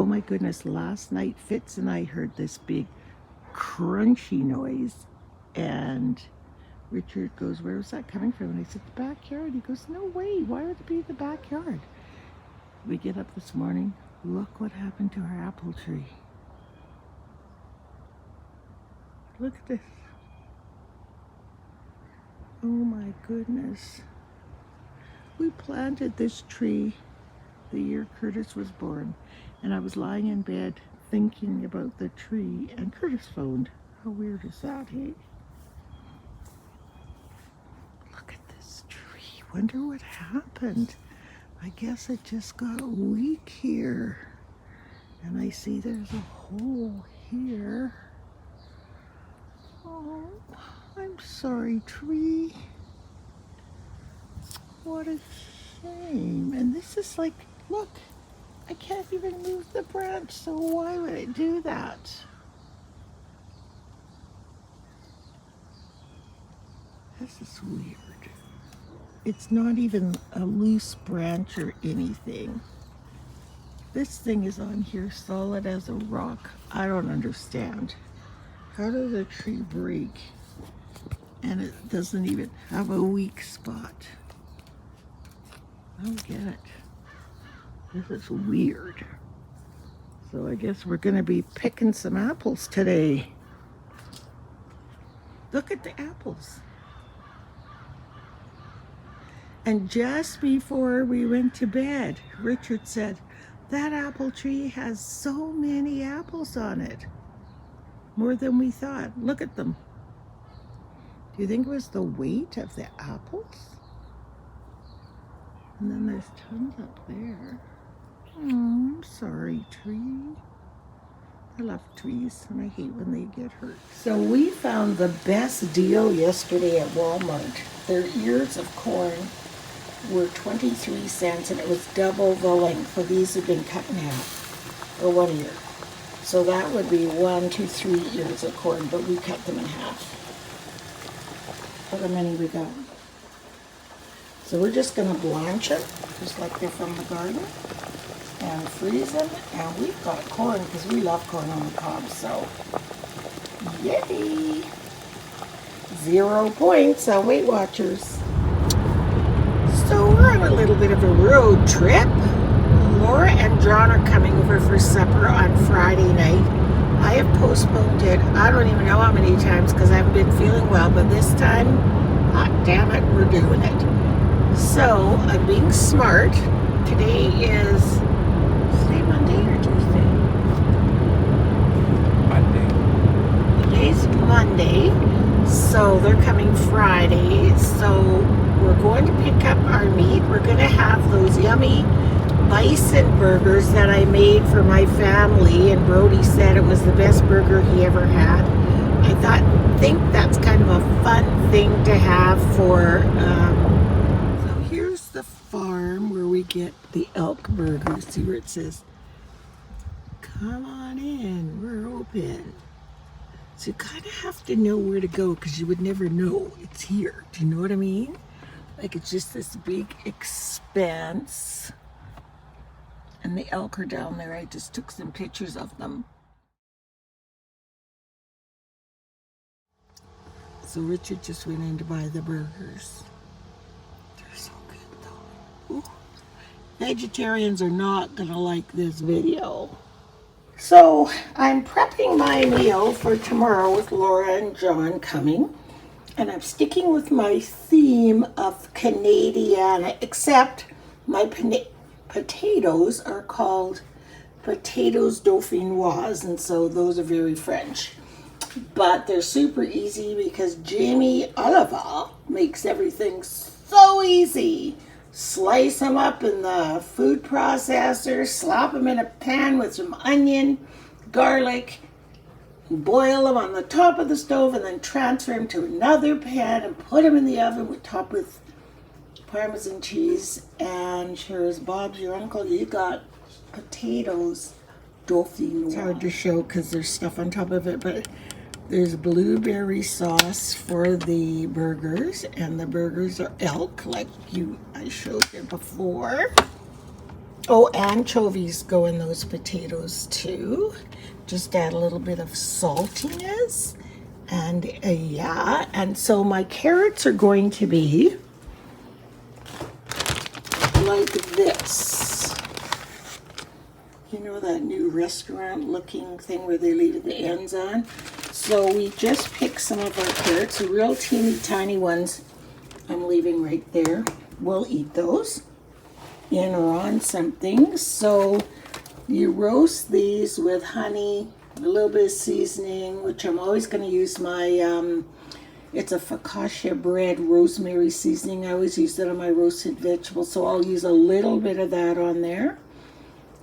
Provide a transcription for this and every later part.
Oh my goodness, last night Fitz and I heard this big crunchy noise, and Richard goes, where was that coming from? And I said, the backyard. He goes, no way, why would it be the backyard? We get up this morning, look what happened to our apple tree. Look at this. Oh my goodness. We planted this tree the year Curtis was born, and I was lying in bed thinking about the tree, and Curtis phoned. How weird is that, hey? Look at this tree. Wonder what happened. I guess it just got weak here. And I see there's a hole here. Oh, I'm sorry, tree. What a shame. And this is like, look, I can't even move the branch, so why would it do that? This is weird. It's not even a loose branch or anything. This thing is on here solid as a rock. I don't understand. How does a tree break and it doesn't even have a weak spot? I don't get it. This is weird. So I guess we're gonna be picking some apples today. Look at the apples. And just before we went to bed, Richard said, that apple tree has so many apples on it. More than we thought. Look at them. Do you think it was the weight of the apples? And then there's tons up there. Oh, I'm sorry, tree. I love trees and I hate when they get hurt. So we found the best deal yesterday at Walmart. Their ears of corn were 23 cents and it was double the length. So these have been cut in half, or 1 ear. So that would be 1, 2, 3 ears of corn, but we cut them in half. Look how many we got. So we're just gonna blanch them, just like they're from the garden, and freeze them. And we've got corn, because we love corn on the cob, so yay! 0 points, Weight Watchers. So we're on a little bit of a road trip. Laura and John are coming over for supper on Friday night. I have postponed it, I don't even know how many times because I haven't been feeling well, but this time, hot damn it, we're doing it. So I'm being smart. Today is today Monday or Tuesday? Monday. Today's Monday. So they're coming Friday. So we're going to pick up our meat. We're going to have those yummy bison burgers that I made for my family, and Brody said it was the best burger he ever had. I think that's kind of a fun thing to have for so here's the farm where we get the elk burgers. See where it says, come on in, we're open. So you kind of have to know where to go because you would never know it's here. Do you know what I mean? Like it's just this big expanse. And the elk are down there. I just took some pictures of them. So Richard just went in to buy the burgers. They're so good though. Ooh. Vegetarians are not gonna like this video. So I'm prepping my meal for tomorrow with Laura and John coming. And I'm sticking with my theme of Canadiana, except my potatoes are called potatoes dauphinoise, and so those are very French. But they're super easy because Jamie Oliver makes everything so easy. Slice them up in the food processor, slap them in a pan with some onion, garlic, boil them on the top of the stove, and then transfer them to another pan and put them in the oven topped with Parmesan cheese. And sure as Bob's your uncle, you got potatoes dauphinoise. It's hard to show because there's stuff on top of it, but there's blueberry sauce for the burgers, and the burgers are elk like I showed you before. Oh, anchovies go in those potatoes too. Just add a little bit of saltiness. And yeah, and so my carrots are going to be like this. You know that new restaurant looking thing where they leave the ends on? So we just picked some of our carrots, the real teeny tiny ones I'm leaving right there. We'll eat those in or on something. So you roast these with honey, a little bit of seasoning, which I'm always going to use my, it's a focaccia bread rosemary seasoning. I always use that on my roasted vegetables, so I'll use a little bit of that on there.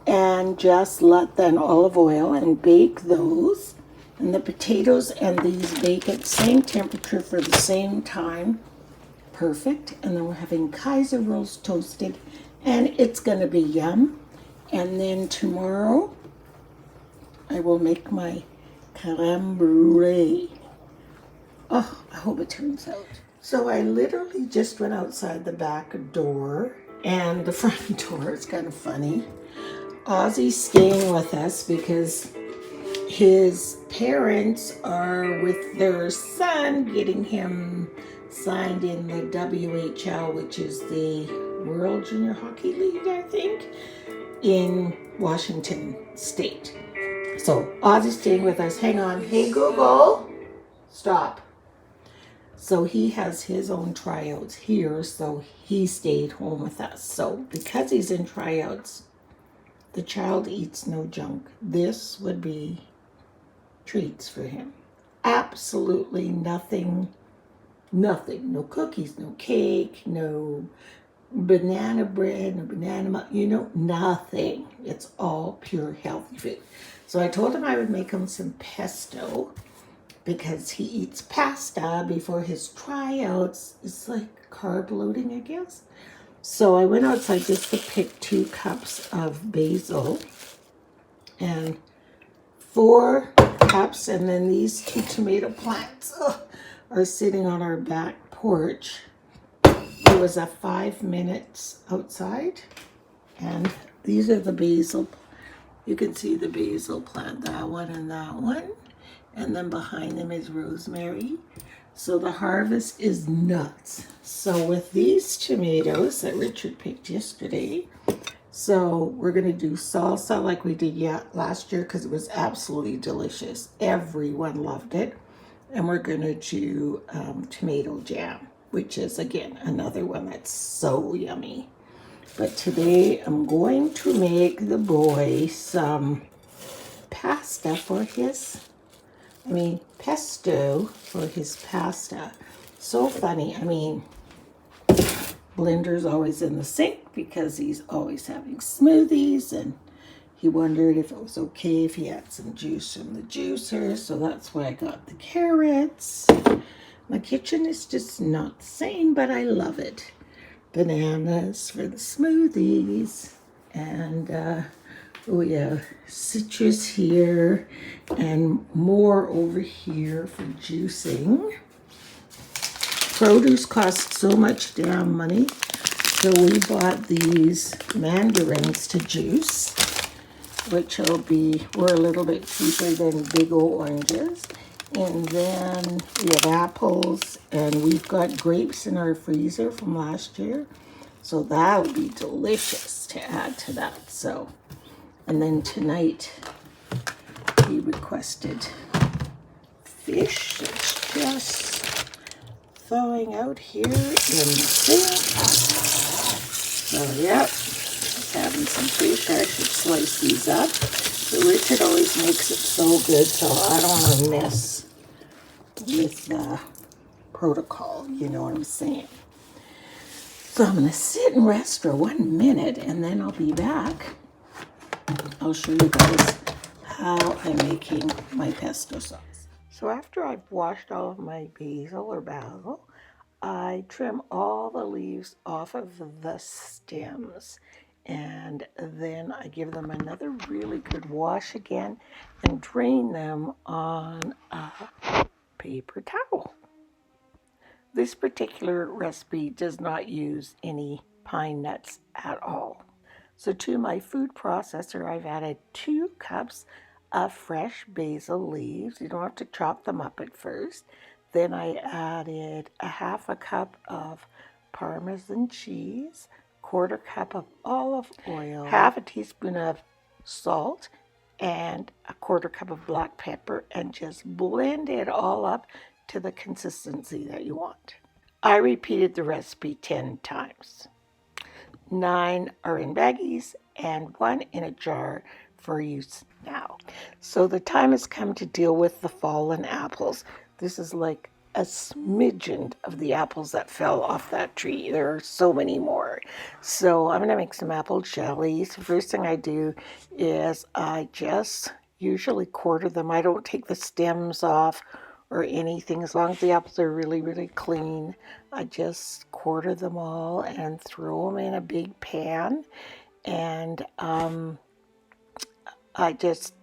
And just let then olive oil and bake those. And the potatoes and these bake at the same temperature for the same time. Perfect. And then we're having Kaiser rolls toasted, and it's going to be yum. And then tomorrow I will make my creme brulee. Oh, I hope it turns out. So I literally just went outside the back door and the front door. It's kind of funny. Ozzy's staying with us because his parents are with their son getting him signed in the WHL, which is the World Junior Hockey League, I think, in Washington State. So Ozzy's staying with us. Hang on. Hey, Google. Stop. So he has his own tryouts here, so he stayed home with us. So because he's in tryouts, the child eats no junk. This would be treats for him. Absolutely nothing. No cookies, no cake, no banana bread, no banana, nothing. It's all pure healthy food. So I told him I would make him some pesto because he eats pasta before his tryouts. It's like carb loading, I guess. So I went outside just to pick 2 cups of basil and 4 cups, and then these 2 tomato plants are sitting on our back porch. It was a 5 minutes outside, and these are the basil. You can see the basil plant, that one and that one, and then behind them is rosemary. So the harvest is nuts. So with these tomatoes that Richard picked yesterday, so we're going to do salsa like we did last year because it was absolutely delicious. Everyone loved it. And we're going to do tomato jam, which is, again, another one that's so yummy. But today I'm going to make the boy some pasta for his, pesto for his pasta. So funny. Blender's always in the sink because he's always having smoothies, and he wondered if it was okay if he had some juice from the juicer, so that's why I got the carrots. My kitchen is just not the same, but I love it. Bananas for the smoothies, and we have citrus here and more over here for juicing. Produce costs so much damn money, so we bought these mandarins to juice, which were a little bit cheaper than big old oranges. And then we have apples, and we've got grapes in our freezer from last year, so that would be delicious to add to that. So, and then tonight he requested fish. It's just thawing out here in the sink. So, yep, just having some fish. I should slice these up. But Richard always makes it so good, so I don't want to mess with the protocol, you know what I'm saying. So I'm going to sit and rest for 1 minute, and then I'll be back. I'll show you guys how I'm making my pesto sauce. So after I've washed all of my basil, I trim all the leaves off of the stems, and then I give them another really good wash again and drain them on a paper towel. This particular recipe does not use any pine nuts at all. So to my food processor, I've added 2 cups of fresh basil leaves. You don't have to chop them up at first. Then I added a half a cup of Parmesan cheese, quarter cup of olive oil, half a teaspoon of salt, and a quarter cup of black pepper, and just blend it all up to the consistency that you want. I repeated the recipe 10 times. 9 are in baggies and 1 in a jar for use now. So the time has come to deal with the fallen apples. This is like a smidgen of the apples that fell off that tree. There are so many more. So I'm going to make some apple jelly. So first thing I do is I just usually quarter them. I don't take the stems off or anything. As long as the apples are really, really clean, I just quarter them all and throw them in a big pan. And I just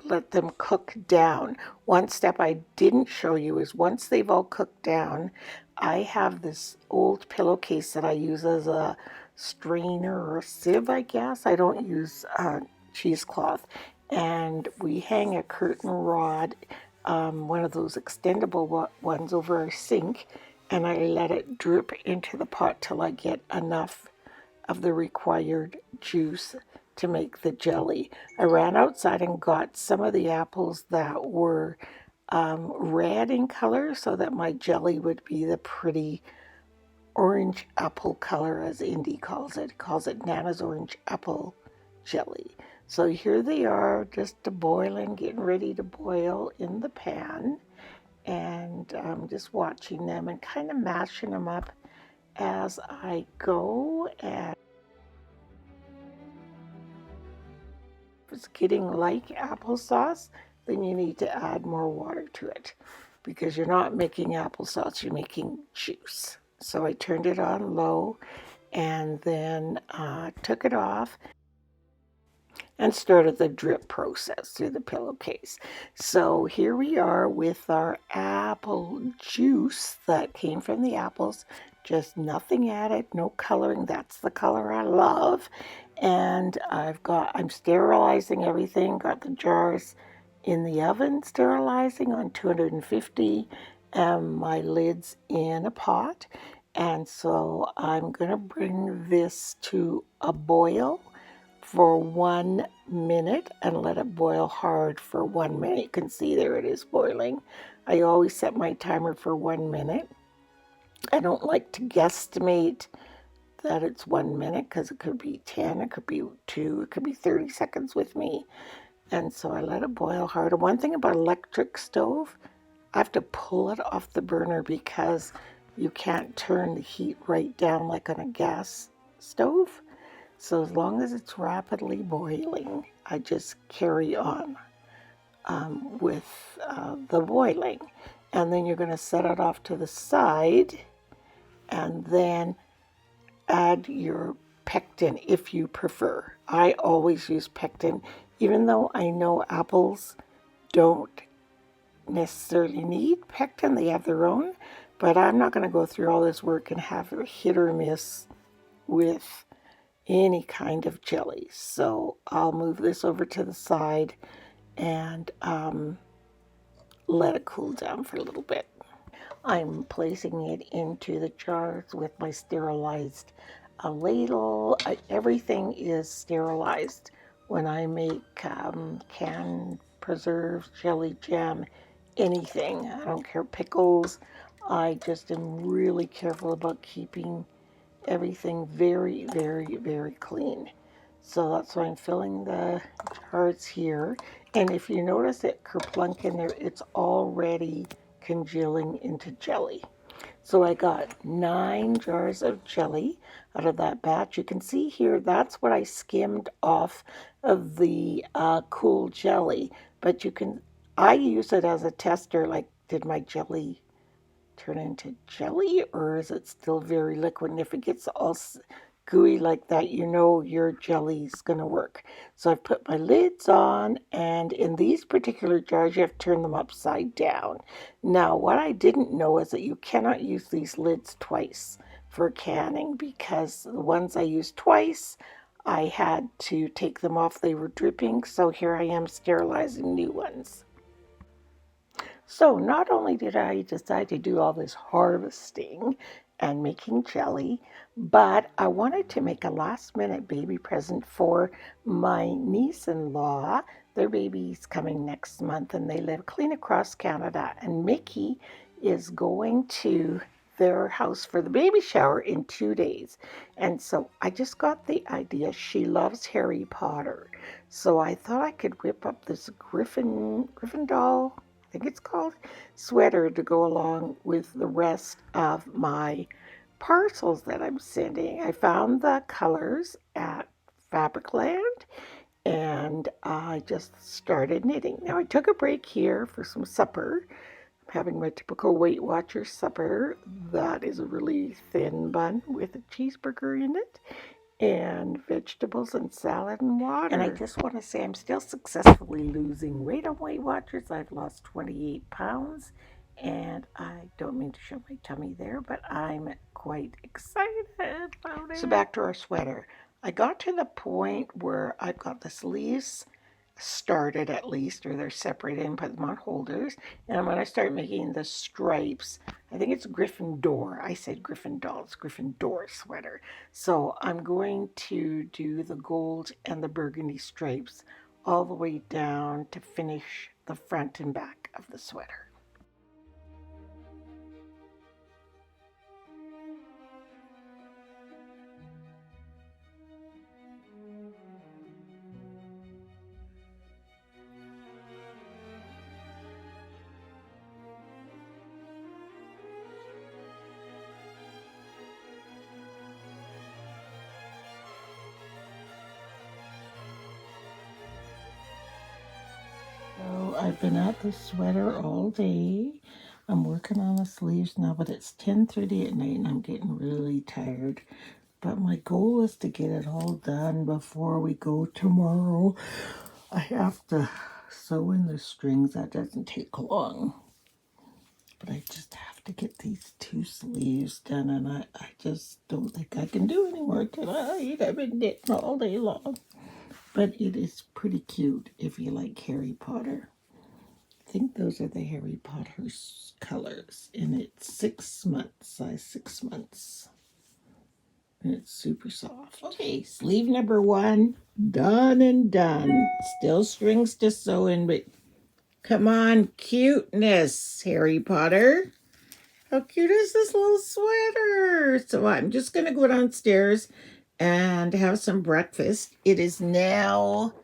let them cook down. One step I didn't show you is once they've all cooked down, I have this old pillowcase that I use as a strainer or a sieve, I guess. I don't use cheesecloth. And we hang a curtain rod, one of those extendable ones, over our sink, and I let it drip into the pot till I get enough of the required juice to make the jelly. I ran outside and got some of the apples that were red in color so that my jelly would be the pretty orange apple color, as Indy calls it. He calls it Nana's orange apple jelly. So here they are, just boiling, getting ready to boil in the pan. And I'm just watching them and kind of mashing them up as I go. And if it's getting like applesauce, then you need to add more water to it because you're not making applesauce, you're making juice. So I turned it on low and then took it off and started the drip process through the pillowcase. So here we are with our apple juice that came from the apples, just nothing added, no coloring. That's the color I love. And I'm sterilizing everything, got the jars in the oven sterilizing on 250, and my lid's in a pot. And so I'm gonna bring this to a boil for 1 minute and let it boil hard for 1 minute. You can see there it is boiling. I always set my timer for 1 minute. I don't like to guesstimate that it's 1 minute because it could be 10, it could be 2, it could be 30 seconds with me. And so I let it boil hard. And one thing about electric stove, I have to pull it off the burner because you can't turn the heat right down like on a gas stove. So as long as it's rapidly boiling, I just carry on with the boiling. And then you're going to set it off to the side and then add your pectin if you prefer. I always use pectin, even though I know apples don't necessarily need pectin, they have their own, but I'm not going to go through all this work and have a hit or miss with any kind of jelly. So I'll move this over to the side and let it cool down for a little bit. I'm placing it into the jars with my sterilized ladle. Everything is sterilized when I make canned preserves, jelly, jam, anything. I don't care, pickles. I just am really careful about keeping everything very, very, very clean. So that's why I'm filling the jars here. And if you notice it kerplunk in there, it's already congealing into jelly. So I got 9 jars of jelly out of that batch. You can see here, that's what I skimmed off of the cool jelly. But I use it as a tester, like, did my jelly turn into jelly or is it still very liquid? And if it gets all gooey like that, you know your jelly's gonna work. So I've put my lids on, and in these particular jars you have to turn them upside down. Now what I didn't know is that you cannot use these lids twice for canning, because the ones I use twice I had to take them off. They were dripping, so here I am sterilizing new ones. So not only did I decide to do all this harvesting and making jelly, but I wanted to make a last minute baby present for my niece-in-law. Their baby's coming next month and they live clean across Canada. And Mickey is going to their house for the baby shower in 2 days. And so I just got the idea. She loves Harry Potter. So I thought I could whip up this Gryffindor, I think it's called, sweater to go along with the rest of my parcels that I'm sending. I found the colors at Fabricland and I just started knitting. Now I took a break here for some supper. I'm having my typical Weight Watchers supper. That is a really thin bun with a cheeseburger in it and vegetables and salad and water. And I just want to say I'm still successfully losing weight on Weight Watchers. I've lost 28 pounds and I don't mean to show my tummy there, but I'm quite excited about it. So back to our sweater. I got to the point where I've got the sleeves started at least, or they're separated and put them on holders. And I'm going to start making the stripes. I think it's Gryffindor. I said Gryffindor. It's Gryffindor sweater. So I'm going to do the gold and the burgundy stripes all the way down to finish the front and back of the sweater. So I've been at the sweater all day. I'm working on the sleeves now, but it's 10:30 at night and I'm getting really tired. But my goal is to get it all done before we go tomorrow. I have to sew in the strings. That doesn't take long. But I just have to get these 2 sleeves done, and I just don't think I can do any more tonight. I've been knitting all day long. But it is pretty cute if you like Harry Potter. I think those are the Harry Potter colors. And it's 6 months, size 6 months. And it's super soft. Okay, sleeve number 1, done and done. Still strings to sew in, but come on, cuteness, Harry Potter. How cute is this little sweater? So I'm just going to go downstairs and have some breakfast. It is now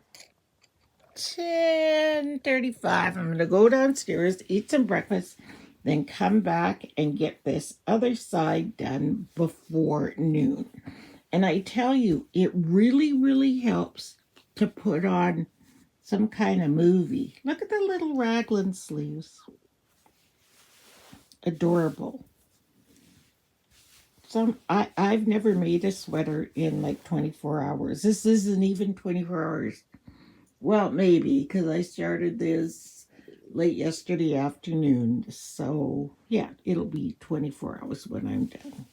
10:35. I'm going to go downstairs, eat some breakfast, then come back and get this other side done before noon. And I tell you, it really, really helps to put on some kind of movie. Look at the little raglan sleeves. Adorable. I've never made a sweater in like 24 hours. This isn't even 24 hours. Well, maybe, because I started this late yesterday afternoon. So, yeah, it'll be 24 hours when I'm done.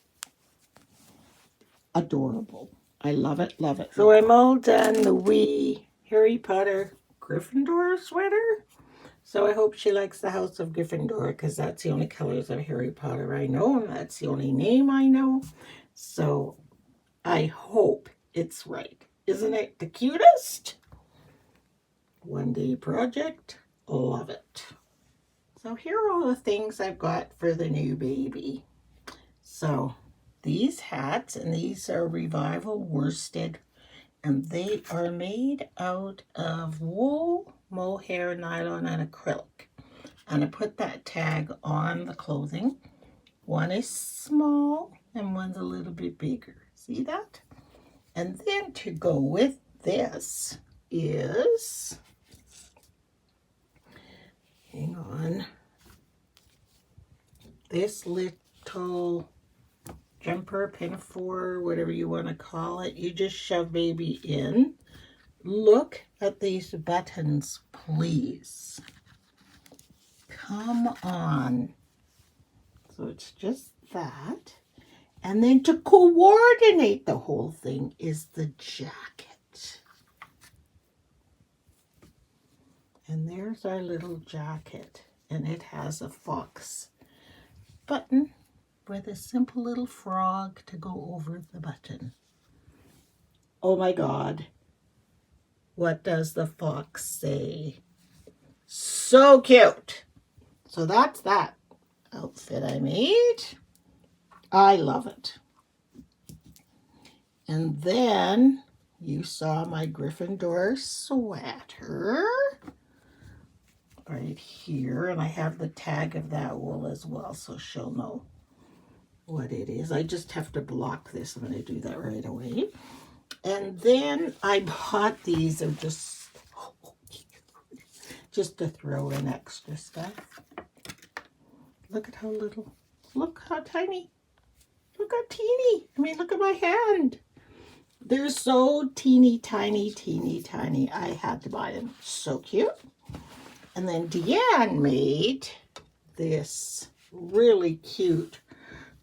Adorable. I love it, love it. So I'm all done the wee Harry Potter Gryffindor sweater. So I hope she likes the House of Gryffindor, because that's the only colors of Harry Potter I know, and that's the only name I know. So I hope it's right. Isn't it the cutest? One day project. Love it. So here are all the things I've got for the new baby. So these hats, and these are Revival worsted, and they are made out of wool, mohair, nylon, and acrylic. And I put that tag on the clothing. One is small and one's a little bit bigger. See that? And then to go with this is, hang on, this little jumper, pinafore, whatever you want to call it. You just shove baby in. Look at these buttons, please. Come on. So it's just that. And then to coordinate the whole thing is the jacket. And there's our little jacket. And it has a fox button with a simple little frog to go over the button. Oh my God. What does the fox say? So cute. So that's that outfit I made. I love it. And then you saw my Gryffindor sweater right here. And I have the tag of that wool as well, so she'll know what it is. I just have to block this. I'm going to do that right away. And then I bought these of just to throw in extra stuff. Look at how little. Look how tiny. Look how teeny. I mean, look at my hand. They're so teeny tiny, teeny tiny. I had to buy them. So cute. And then Deanne made this really cute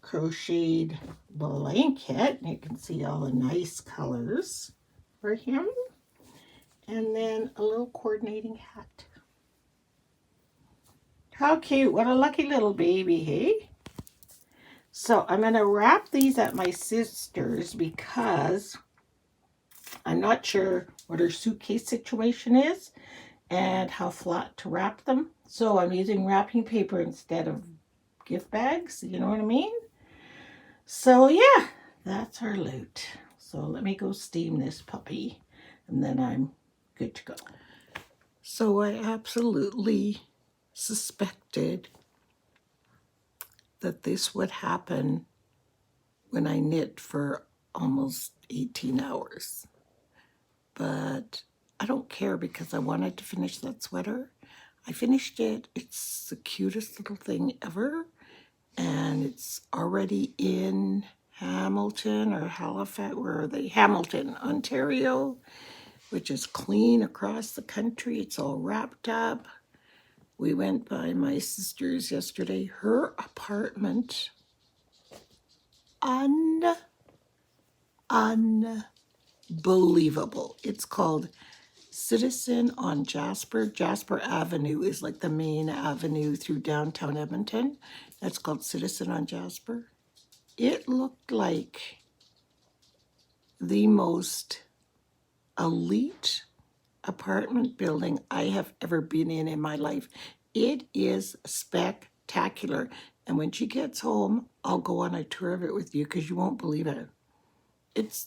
crocheted blanket. You can see all the nice colors for him. And then a little coordinating hat. How cute. What a lucky little baby, hey? So I'm going to wrap these at my sister's because I'm not sure what her suitcase situation is and how flat to wrap them. So I'm using wrapping paper instead of gift bags. You know what I mean? So yeah, that's our loot. So let me go steam this puppy and then I'm good to go. So I absolutely suspected that this would happen when I knit for almost 18 hours. But I don't care because I wanted to finish that sweater. I finished it. It's the cutest little thing ever. And it's already in Hamilton or Halifax, where are they? Hamilton, Ontario, which is clean across the country. It's all wrapped up. We went by my sister's yesterday. Her apartment, unbelievable. It's called Citizen on Jasper. Jasper Avenue is like the main avenue through downtown Edmonton. That's called Citizen on Jasper. It looked like the most elite apartment building I have ever been in my life. It is spectacular. And when she gets home, I'll go on a tour of it with you because you won't believe it. It's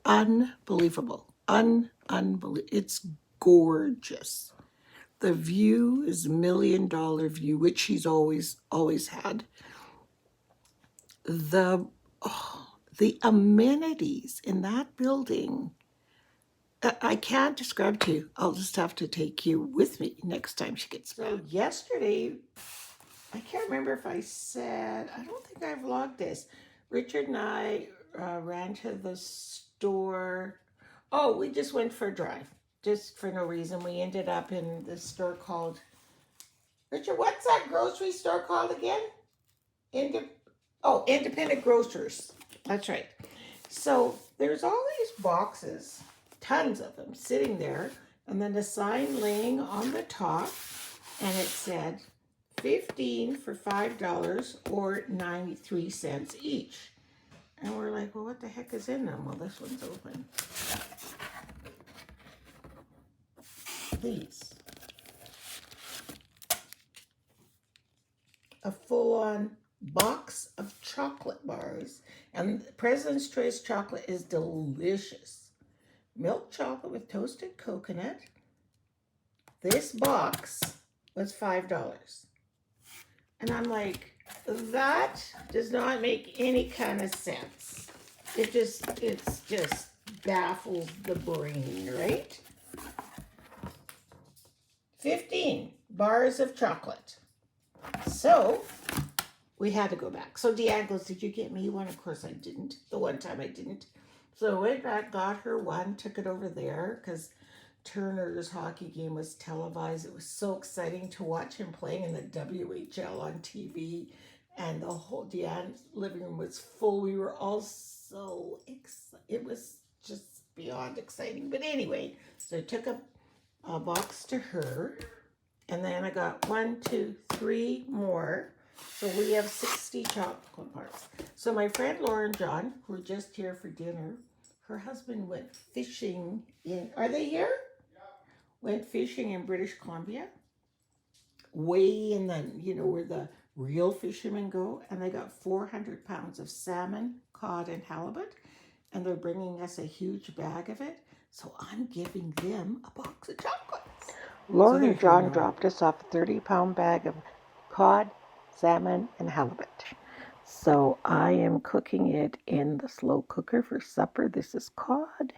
unbelievable. It's gorgeous. The view is $1 million view, which she's always had. The amenities in that building, I can't describe to you. I'll just have to take you with me next time she gets back. So yesterday, I can't remember if I said, I don't think I vlogged this. Richard and I ran to the store. Oh, we just went for a drive, just for no reason. We ended up in this store called, Richard, what's that grocery store called again? Independent Grocers. That's right. So there's all these boxes, tons of them, sitting there, and then a sign laying on the top, and it said 15 for $5 or 93 cents each. And we're like, well, what the heck is in them? Well, this one's open. These. A full-on box of chocolate bars. And President's Choice chocolate is delicious. Milk chocolate with toasted coconut. This box was $5. And I'm like, that does not make any kind of sense. It just baffles the brain, right? 15 bars of chocolate. So we had to go back. So Deanne goes, did you get me one? Of course I didn't. The one time I didn't. So I went back, got her one, took it over there because Turner's hockey game was televised. It was so exciting to watch him playing in the WHL on TV. and the whole Deanne's living room was full. We were all so excited. It was just beyond exciting. But anyway, so I took a box to her, and then I got 1, 2, 3 more. So we have 60 chocolate bars. So my friend Lauren John, who were just here for dinner, her husband went fishing in, are they here? Went fishing in British Columbia, way in the, where the real fishermen go, and they got 400 pounds of salmon, cod, and halibut, and they're bringing us a huge bag of it. So I'm giving them a box of chocolates. Lauren and John dropped us off a 30-pound bag of cod, salmon, and halibut. So I am cooking it in the slow cooker for supper. This is cod.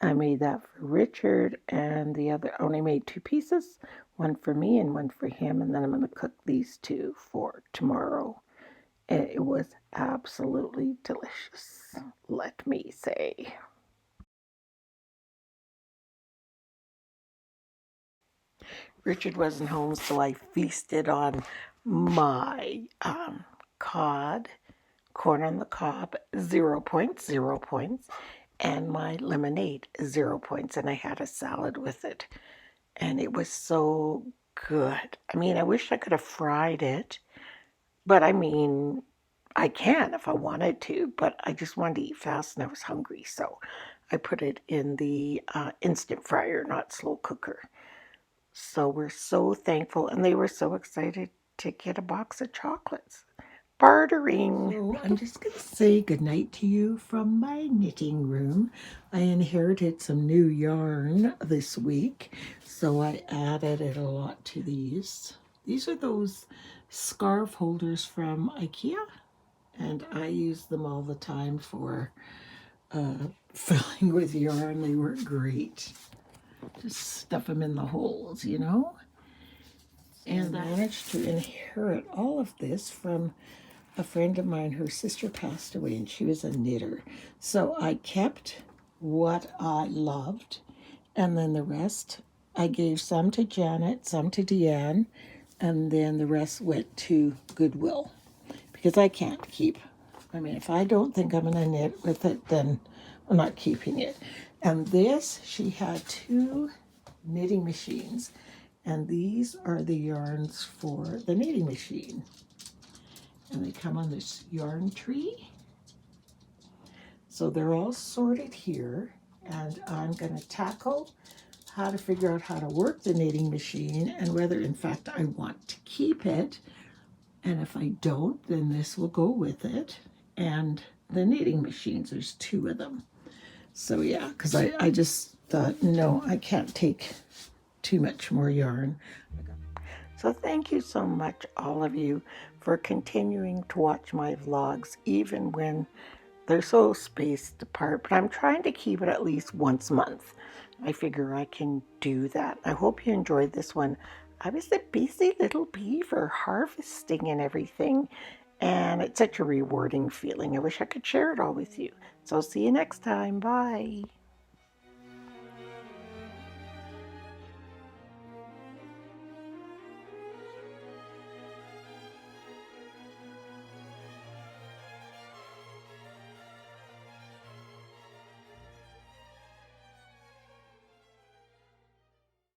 I made that for Richard, and the other only made 2 pieces, one for me and one for him, and then I'm going to cook these 2 for tomorrow. And it was absolutely delicious, let me say. Richard wasn't home, so I feasted on my cod, corn on the cob, 0 points, 0 points, and my lemonade, 0 points, and I had a salad with it, and it was so good. I mean, I wish I could have fried it, but I mean, I can if I wanted to, but I just wanted to eat fast and I was hungry, so I put it in the instant fryer, not slow cooker. So we're so thankful, and they were so excited to get a box of chocolates. Bartering. So I'm just going to say goodnight to you from my knitting room. I inherited some new yarn this week, so I added it a lot to these. These are those scarf holders from IKEA, and I use them all the time for filling with yarn. They work great. Just stuff them in the holes, And I managed to inherit all of this from a friend of mine. Her sister passed away and she was a knitter. So I kept what I loved, and then the rest I gave some to Janet, some to Deanne, and then the rest went to Goodwill because I can't keep. I mean, if I don't think I'm going to knit with it, then I'm not keeping it. And this, she had 2 knitting machines, and these are the yarns for the knitting machine. And they come on this yarn tree. So they're all sorted here, and I'm going to tackle how to figure out how to work the knitting machine and whether in fact I want to keep it. And if I don't, then this will go with it. And the knitting machines, there's 2 of them. So yeah, because I just thought, no, I can't take too much more yarn. So thank you so much, all of you, for continuing to watch my vlogs, even when they're so spaced apart. But I'm trying to keep it at least once a month. I figure I can do that. I hope you enjoyed this one. I was a busy little beaver harvesting and everything, and it's such a rewarding feeling. I wish I could share it all with you. So see you next time. Bye.